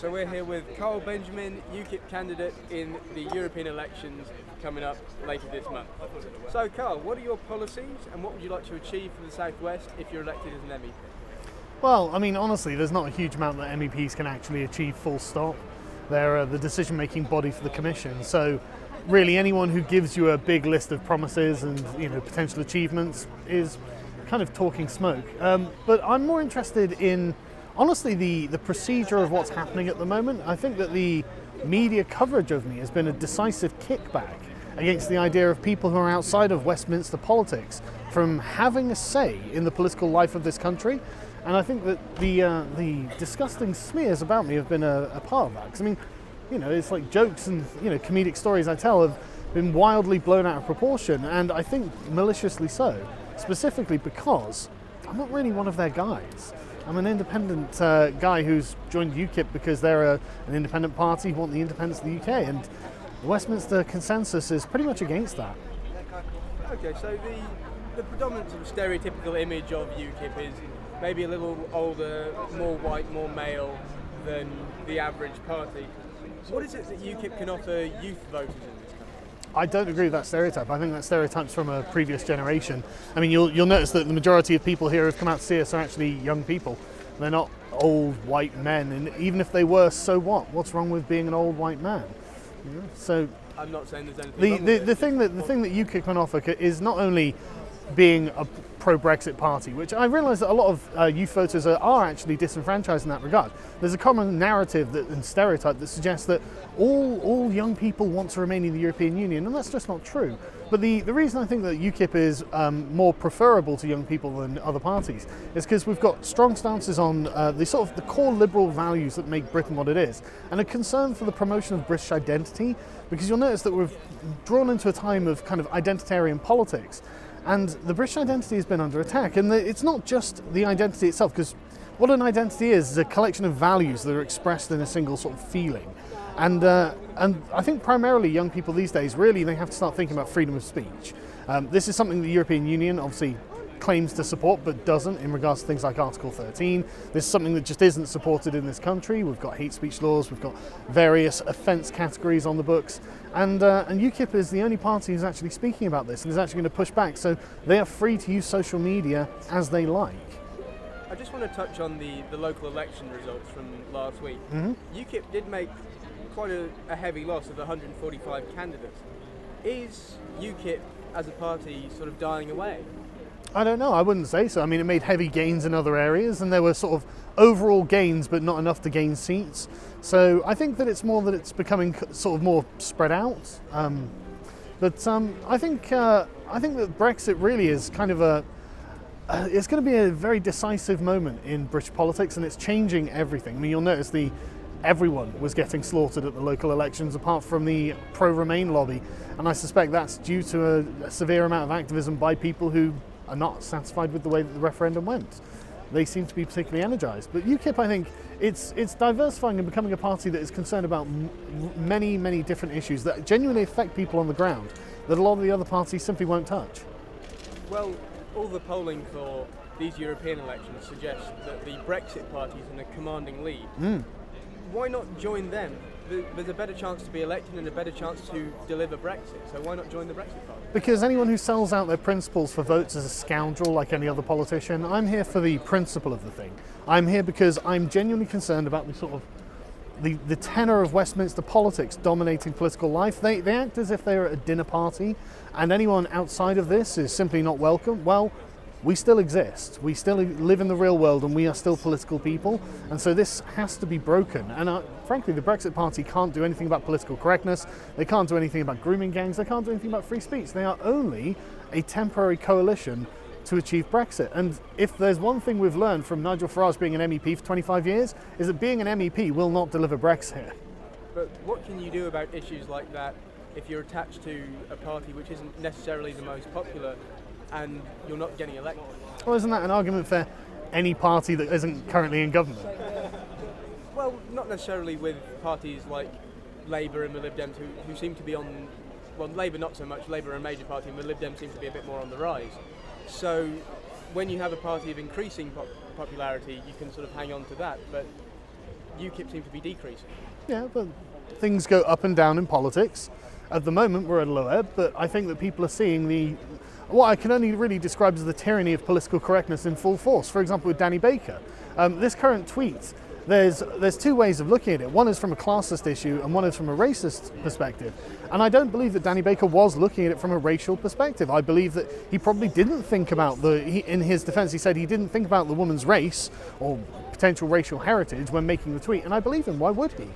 So we're here with Carl Benjamin, UKIP candidate in the European elections coming up later this month. So Carl, what are your policies and what would you like to achieve for the South West if you're elected as an MEP? Well, I mean, honestly, there's not a huge amount that MEPs can actually achieve full stop. They're the decision-making body for the Commission. So really anyone who gives you a big list of promises and potential achievements is kind of talking smoke. But I'm more interested in, honestly, the procedure of what's happening at the moment. I think that the media coverage of me has been a decisive kickback against the idea of people who are outside of Westminster politics from having a say in the political life of this country. And I think that the disgusting smears about me have been a part of that. Because I mean, it's like jokes and comedic stories I tell have been wildly blown out of proportion, and I think maliciously so. Specifically because I'm not really one of their guys. I'm an independent guy who's joined UKIP because they're an independent party who want the independence of the UK, and the Westminster consensus is pretty much against that. Okay, so the predominant sort of stereotypical image of UKIP is maybe a little older, more white, more male than the average party. What is it that UKIP can offer youth voters in this country? I don't agree with that stereotype. I think that stereotype's from a previous generation. I mean, you'll notice that the majority of people here who've come out to see us are actually young people. They're not old white men, and even if they were, so what? What's wrong with being an old white man? So I'm not saying there's anything wrong with the thing that UKIP can offer is not only being a pro-Brexit party, which I realise that a lot of youth voters are actually disenfranchised in that regard. There's a common narrative and stereotype that suggests that all young people want to remain in the European Union, and that's just not true. But the reason I think that UKIP is more preferable to young people than other parties is because we've got strong stances on the core liberal values that make Britain what it is, and a concern for the promotion of British identity, because you'll notice that we've drawn into a time of kind of identitarian politics. And the British identity has been under attack, and it's not just the identity itself, because what an identity is a collection of values that are expressed in a single sort of feeling. And I think primarily young people these days, really, they have to start thinking about freedom of speech. This is something the European Union obviously claims to support, but doesn't in regards to things like Article 13. This is something that just isn't supported in this country. We've got hate speech laws, we've got various offence categories on the books, and UKIP is the only party who's actually speaking about this and is actually going to push back, so they are free to use social media as they like. I just want to touch on the local election results from last week. Mm-hmm. UKIP did make quite a heavy loss of 145 candidates. Is UKIP as a party sort of dying away? I don't know, I wouldn't say so. I mean, it made heavy gains in other areas, and there were sort of overall gains, but not enough to gain seats. So I think that it's more that it's becoming sort of more spread out. But I think that Brexit really is kind of it's going to be a very decisive moment in British politics, and it's changing everything. I mean, you'll notice everyone was getting slaughtered at the local elections apart from the pro-Remain lobby, and I suspect that's due to a severe amount of activism by people who are not satisfied with the way that the referendum went. They seem to be particularly energised. But UKIP, I think, it's diversifying and becoming a party that is concerned about many, many different issues that genuinely affect people on the ground that a lot of the other parties simply won't touch. Well, all the polling for these European elections suggests that the Brexit party is in a commanding lead. Why not join them? There's a better chance to be elected and a better chance to deliver Brexit, so why not join the Brexit party? Because anyone who sells out their principles for votes is a scoundrel like any other politician. I'm here for the principle of the thing. I'm here because I'm genuinely concerned about the sort of the tenor of Westminster politics dominating political life. They act as if they're at a dinner party, and anyone outside of this is simply not welcome. Well, we still exist. We still live in the real world, and we are still political people. And so this has to be broken. And frankly, the Brexit Party can't do anything about political correctness. They can't do anything about grooming gangs. They can't do anything about free speech. They are only a temporary coalition to achieve Brexit. And if there's one thing we've learned from Nigel Farage being an MEP for 25 years, is that being an MEP will not deliver Brexit. But what can you do about issues like that if you're attached to a party which isn't necessarily the most popular and you're not getting elected? Well, isn't that an argument for any party that isn't currently in government? Well, not necessarily with parties like Labour and the Lib Dems who seem to be on, well, Labour not so much, Labour are a major party and the Lib Dems seem to be a bit more on the rise. So when you have a party of increasing popularity, you can sort of hang on to that. But UKIP seem to be decreasing. Yeah, but things go up and down in politics. At the moment, we're at a low ebb, but I think that people are seeing what I can only really describe as the tyranny of political correctness in full force. For example, with Danny Baker. This current tweet, there's two ways of looking at it. One is from a classist issue and one is from a racist perspective. And I don't believe that Danny Baker was looking at it from a racial perspective. I believe that he probably didn't think about in his defense, he said he didn't think about the woman's race or potential racial heritage when making the tweet. And I believe him. Why would he?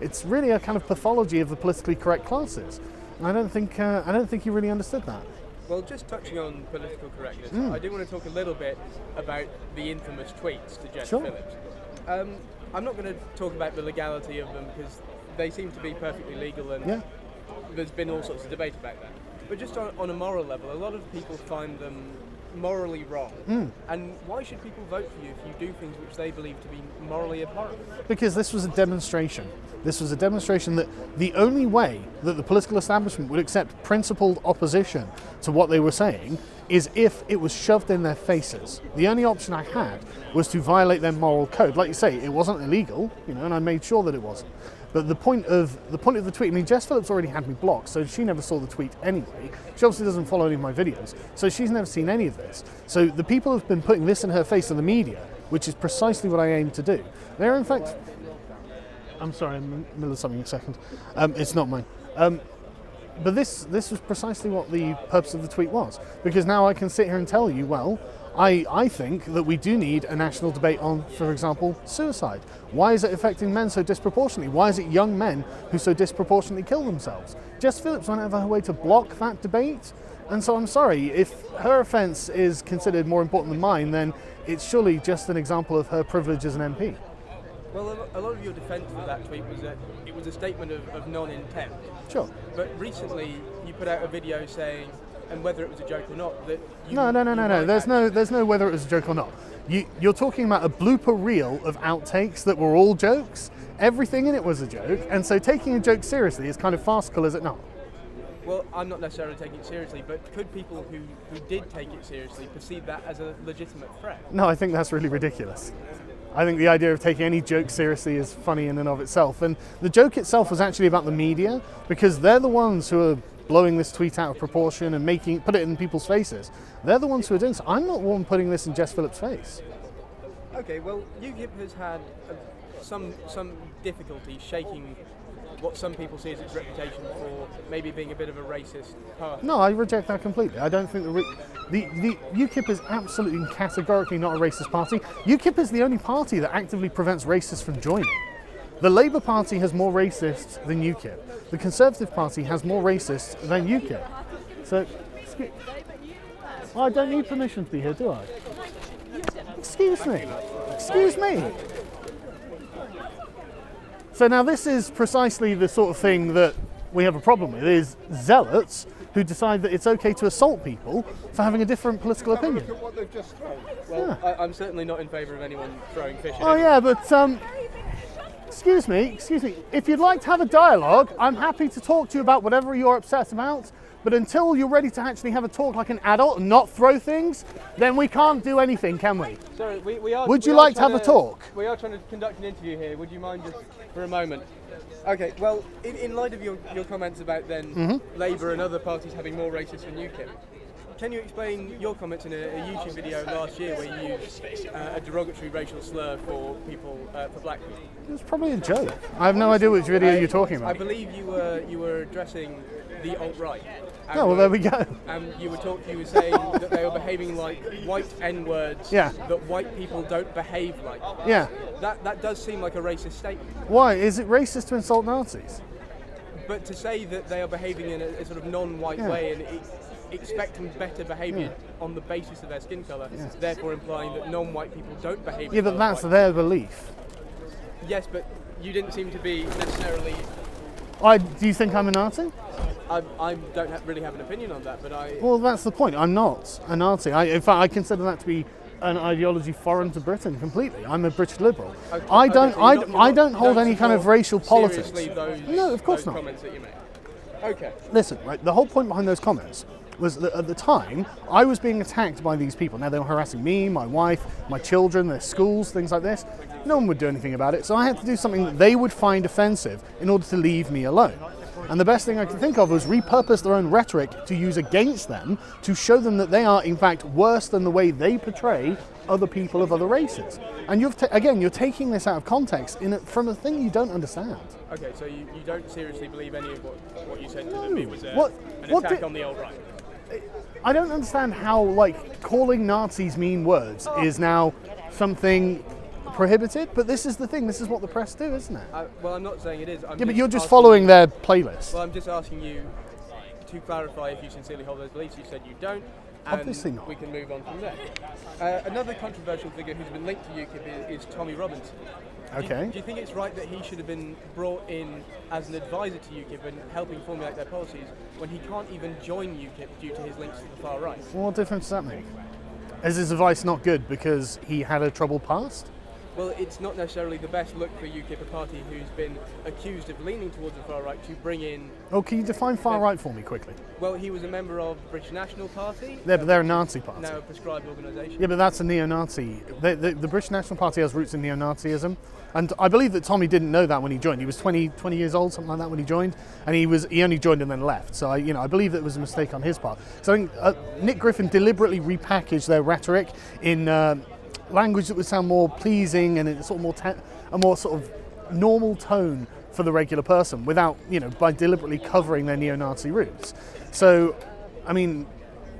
It's really a kind of pathology of the politically correct classes. And I don't think he really understood that. Well, just touching on political correctness, I do want to talk a little bit about the infamous tweets to Jess Phillips. I'm not going to talk about the legality of them because they seem to be perfectly legal and there's been all sorts of debate about that. But just on a moral level, a lot of people find them morally wrong. And why should people vote for you if you do things which they believe to be morally abhorrent? Because this was a demonstration. This was a demonstration that the only way that the political establishment would accept principled opposition to what they were saying is if it was shoved in their faces. The only option I had was to violate their moral code. Like you say, it wasn't illegal, and I made sure that it wasn't. But the point of the tweet, I mean, Jess Phillips already had me blocked, so she never saw the tweet anyway. She obviously doesn't follow any of my videos, so she's never seen any of this. So the people who've been putting this in her face in the media, which is precisely what I aim to do, they're in fact... I'm sorry, I'm in the middle of something a second. It's not mine. But this was precisely what the purpose of the tweet was, because now I can sit here and tell you, well, I think that we do need a national debate on, for example, suicide. Why is it affecting men so disproportionately? Why is it young men who so disproportionately kill themselves? Jess Phillips went out of her way to block that debate, and so I'm sorry, if her offence is considered more important than mine, then it's surely just an example of her privilege as an MP. Well, a lot of your defence for that tweet was that it was a statement of non-intent. Sure. But recently you put out a video saying, and whether it was a joke or not, that you... No. There's no whether it was a joke or not. You're talking about a blooper reel of outtakes that were all jokes. Everything in it was a joke, and so taking a joke seriously is kind of farcical, is it not? Well, I'm not necessarily taking it seriously, but could people who did take it seriously perceive that as a legitimate threat? No, I think that's really ridiculous. I think the idea of taking any joke seriously is funny in and of itself. And the joke itself was actually about the media, because they're the ones who are blowing this tweet out of proportion and put it in people's faces. They're the ones who are doing so. I'm not the one putting this in Jess Phillips' face. Okay, well, UKIP has had some difficulty shaking what some people see as its reputation for maybe being a bit of a racist party. No, I reject that completely. I don't think the UKIP is absolutely and categorically not a racist party. UKIP is the only party that actively prevents racists from joining. The Labour Party has more racists than UKIP. The Conservative Party has more racists than UKIP. So, I don't need permission to be here, do I? Excuse me. Excuse me. So now this is precisely the sort of thing that we have a problem with, is zealots who decide that it's okay to assault people for having a different political opinion. Look at what they've just thrown. Well, yeah. I'm certainly not in favour of anyone throwing fish at anyone. Yeah, but excuse me. If you'd like to have a dialogue, I'm happy to talk to you about whatever you're upset about. But until you're ready to actually have a talk like an adult and not throw things, then we can't do anything, can we? Sorry, we are. Would you like to have a talk? We are trying to conduct an interview here. Would you mind just for a moment? Okay, well, in light of your comments about then Labour and other parties having more racists than UKIP, can you explain your comments in a YouTube video last year where you used a derogatory racial slur for people, for black people? It was probably a joke. I have no idea which video you're talking about. I believe you were addressing the alt-right. Oh, well, there we go. And you were saying that they were behaving like white N-words, that white people don't behave like. Yeah. That does seem like a racist statement. Why? Is it racist to insult Nazis? But to say that they are behaving in a sort of non-white way and expecting better behaviour on the basis of their skin colour, therefore implying that non-white people don't behave. Yeah, but that's their belief. Yes, but you didn't seem to be necessarily... Do you think I'm a Nazi? I don't really have an opinion on that, but I... Well, that's the point. I'm not a Nazi. In fact, I consider that to be an ideology foreign to Britain completely. I'm a British liberal. Okay, I don't hold any kind of racial politics. Those, no, of course those not. Comments that you made. Okay. Listen, right, the whole point behind those comments was that at the time, I was being attacked by these people. Now, they were harassing me, my wife, my children, their schools, things like this. No one would do anything about it, so I had to do something that they would find offensive in order to leave me alone. And the best thing I could think of was repurpose their own rhetoric to use against them, to show them that they are, in fact, worse than the way they portray other people of other races. And you're taking this out of context from a thing you don't understand. Okay, so you don't seriously believe any of what you said to them? It was an attack on the alt right? I don't understand how, calling Nazis mean words is now something prohibited, but this is the thing. This is what the press do, isn't it? Well, I'm not saying it is. But you're just following their playlist. Well, I'm just asking you to clarify if you sincerely hold those beliefs. You said you don't. And obviously not. We can move on from there. Another controversial figure who's been linked to UKIP is Tommy Robinson. Okay. Do you think it's right that he should have been brought in as an advisor to UKIP and helping formulate their policies when he can't even join UKIP due to his links to the far right? Well, what difference does that make? Is his advice not good because he had a troubled past? Well, it's not necessarily the best look for UKIP, a party who's been accused of leaning towards the far right, to bring in... Oh, can you define far right for me quickly? Well, he was a member of the British National Party. Yeah, but they're a Nazi party. Now a proscribed organisation. Yeah, but that's a neo-Nazi. The British National Party has roots in neo-Nazism. And I believe that Tommy didn't know that when he joined. He was 20 years old, something like that, when he joined. And he only joined and then left. So, I believe that it was a mistake on his part. So I think Nick Griffin deliberately repackaged their rhetoric in... language that would sound more pleasing and a more sort of normal tone for the regular person, without by deliberately covering their neo-Nazi roots. So, I mean,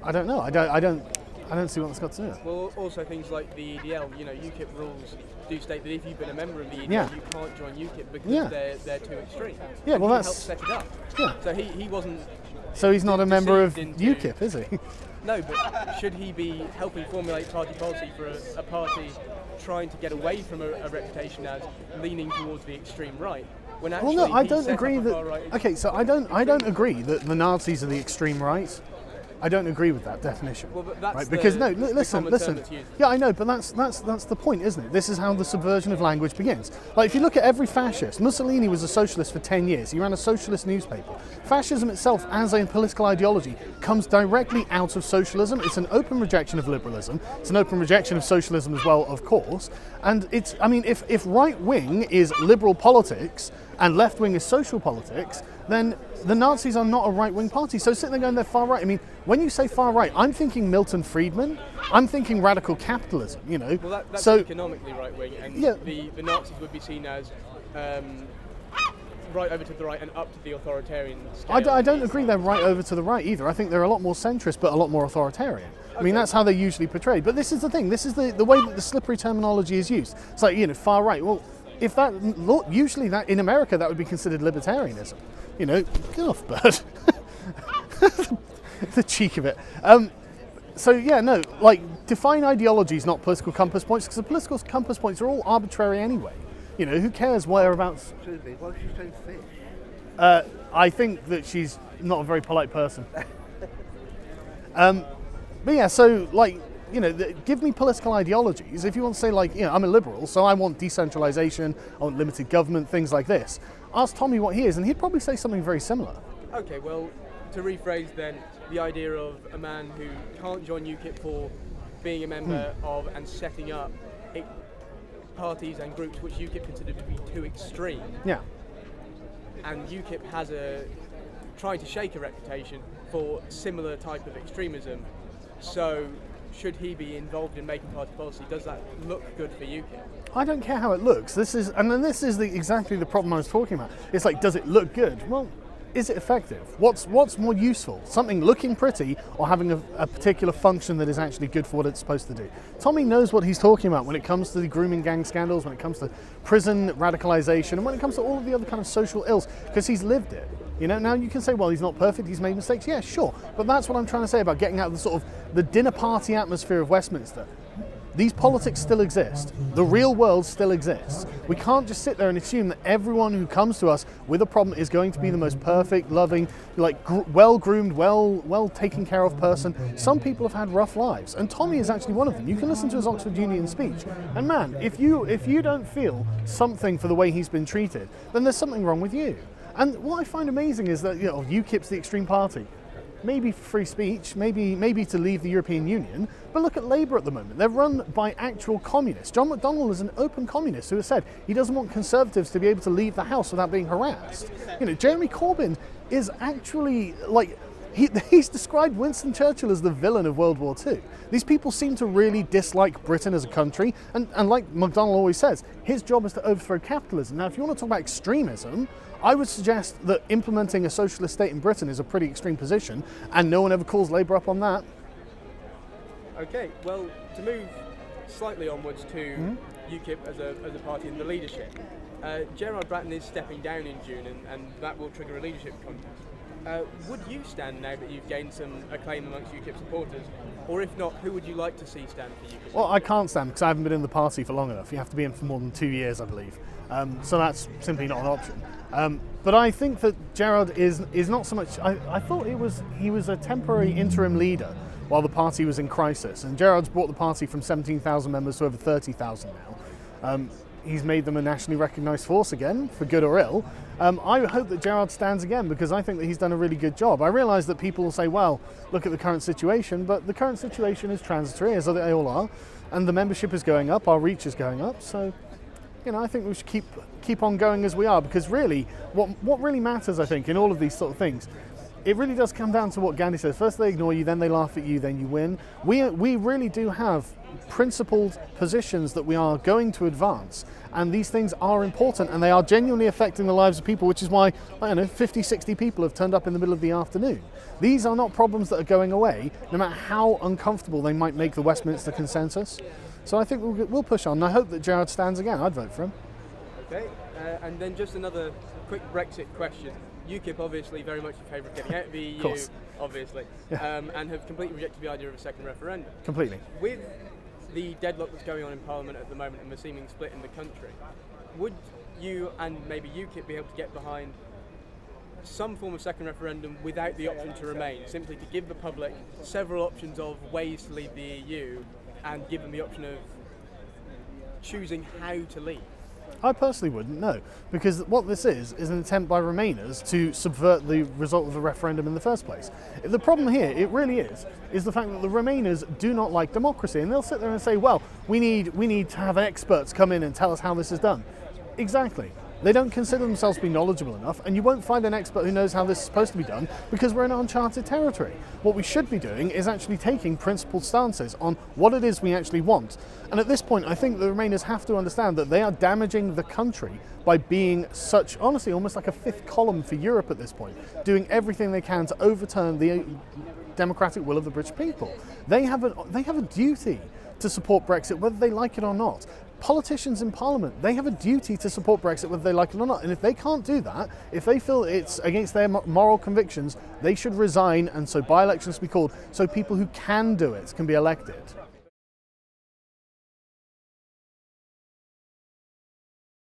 I don't know. I don't see what that's got to do. Well, also things like the EDL. UKIP rules do state that if you've been a member of the EDL, you can't join UKIP because they're too extreme. Yeah, well, that's helped set it up. Yeah. So he wasn't. So he's not a member of UKIP, is he? No, but should he be helping formulate party policy for a party trying to get away from a reputation as leaning towards the extreme right? When actually well, no, I don't agree that. Okay, so I don't agree that the Nazis are the extreme right. I don't agree with that definition. Well, but that's right? Because listen. Yeah, I know, but that's the point, isn't it? This is how the subversion of language begins. Like, if you look at every fascist, Mussolini was a socialist for 10 years. He ran a socialist newspaper. Fascism itself, as a political ideology, comes directly out of socialism. It's an open rejection of liberalism. It's an open rejection of socialism as well, of course. And if right wing is liberal politics and left wing is social politics, then the Nazis are not a right-wing party. So sitting there going, they're far right. I mean, when you say far right, I'm thinking Milton Friedman. I'm thinking radical capitalism, Well, that's economically right-wing, and the Nazis would be seen as right over to the right and up to the authoritarian scale. I don't agree they're right over to the right either. I think they're a lot more centrist, but a lot more authoritarian. Okay. I mean, that's how they're usually portrayed. But this is the thing. This is the way that the slippery terminology is used. It's like, far right. Well, if usually that in America, that would be considered libertarianism. Get off, bird. The cheek of it. Define ideologies, not political compass points, because the political compass points are all arbitrary anyway. Who cares whereabouts? Excuse me, why is she saying fish? I think that she's not a very polite person. Give me political ideologies. If you want to say, I'm a liberal, so I want decentralization, I want limited government, things like this. Ask Tommy what he is, and he'd probably say something very similar. Okay, well, to rephrase then, the idea of a man who can't join UKIP for being a member of and setting up parties and groups which UKIP considered to be too extreme. Yeah. And UKIP has trying to shake a reputation for similar type of extremism. So, should he be involved in making party policy? Does that look good for UKIP? I don't care how it looks. This is exactly the problem I was talking about. It's like, does it look good? Well, is it effective? What's more useful? Something looking pretty or having a particular function that is actually good for what it's supposed to do? Tommy knows what he's talking about when it comes to the grooming gang scandals, when it comes to prison radicalization, and when it comes to all of the other kind of social ills, because he's lived it. Now you can say, well, he's not perfect, he's made mistakes. Yeah, sure. But that's what I'm trying to say about getting out of the sort of the dinner party atmosphere of Westminster. These politics still exist. The real world still exists. We can't just sit there and assume that everyone who comes to us with a problem is going to be the most perfect, loving, well-groomed, well taken care of person. Some people have had rough lives, and Tommy is actually one of them. You can listen to his Oxford Union speech, and man, if you don't feel something for the way he's been treated, then there's something wrong with you. And what I find amazing is that UKIP's the extreme party. maybe for free speech, maybe to leave the European Union. But look at Labour at the moment. They're run by actual communists. John McDonnell is an open communist who has said he doesn't want Conservatives to be able to leave the House without being harassed. Jeremy Corbyn is actually like, he's described Winston Churchill as the villain of World War II. These people seem to really dislike Britain as a country, and like McDonnell always says, his job is to overthrow capitalism. Now, if you want to talk about extremism, I would suggest that implementing a socialist state in Britain is a pretty extreme position, and no one ever calls Labour up on that. Okay, well, to move slightly onwards to UKIP as a party in the leadership, Gerard Bratton is stepping down in June, and that will trigger a leadership contest. Would you stand now that you've gained some acclaim amongst UKIP supporters? Or if not, who would you like to see stand for UKIP? Well, I can't stand because I haven't been in the party for long enough. You have to be in for more than 2 years, I believe. So that's simply not an option. But I think that Gerard is not so much... I thought he was a temporary interim leader while the party was in crisis. And Gerard's brought the party from 17,000 members to over 30,000 now. He's made them a nationally recognised force again, for good or ill. I hope that Gerard stands again because I think that he's done a really good job. I realise that people will say, well, look at the current situation, but the current situation is transitory, as they all are, and the membership is going up, our reach is going up, so I think we should keep on going as we are, because really, what really matters, I think, in all of these sort of things, it really does come down to what Gandhi says. First they ignore you, then they laugh at you, then you win. We really do have principled positions that we are going to advance, and these things are important and they are genuinely affecting the lives of people, which is why, 50, 60 people have turned up in the middle of the afternoon. These are not problems that are going away, no matter how uncomfortable they might make the Westminster consensus. So I think we'll push on, and I hope that Gerard stands again. I'd vote for him. Okay, and then just another quick Brexit question. UKIP obviously very much in favour of getting out of the EU, obviously, and have completely rejected the idea of a second referendum. Completely. With the deadlock that's going on in Parliament at the moment and the seeming split in the country, would you and maybe UKIP be able to get behind some form of second referendum without the option to remain, simply to give the public several options of ways to leave the EU and give them the option of choosing how to leave? I personally wouldn't, no, because what this is an attempt by Remainers to subvert the result of the referendum in the first place. The problem here, it really is the fact that the Remainers do not like democracy, and they'll sit there and say, well, we need to have experts come in and tell us how this is done. Exactly. They don't consider themselves to be knowledgeable enough, and you won't find an expert who knows how this is supposed to be done because we're in uncharted territory. What we should be doing is actually taking principled stances on what it is we actually want. And at this point, I think the Remainers have to understand that they are damaging the country by being such, honestly, almost like a fifth column for Europe at this point, doing everything they can to overturn the democratic will of the British people. They have a duty to support Brexit, whether they like it or not. Politicians in Parliament, they have a duty to support Brexit whether they like it or not. And if they can't do that, if they feel it's against their moral convictions, they should resign, and so by-elections be called so people who can do it can be elected.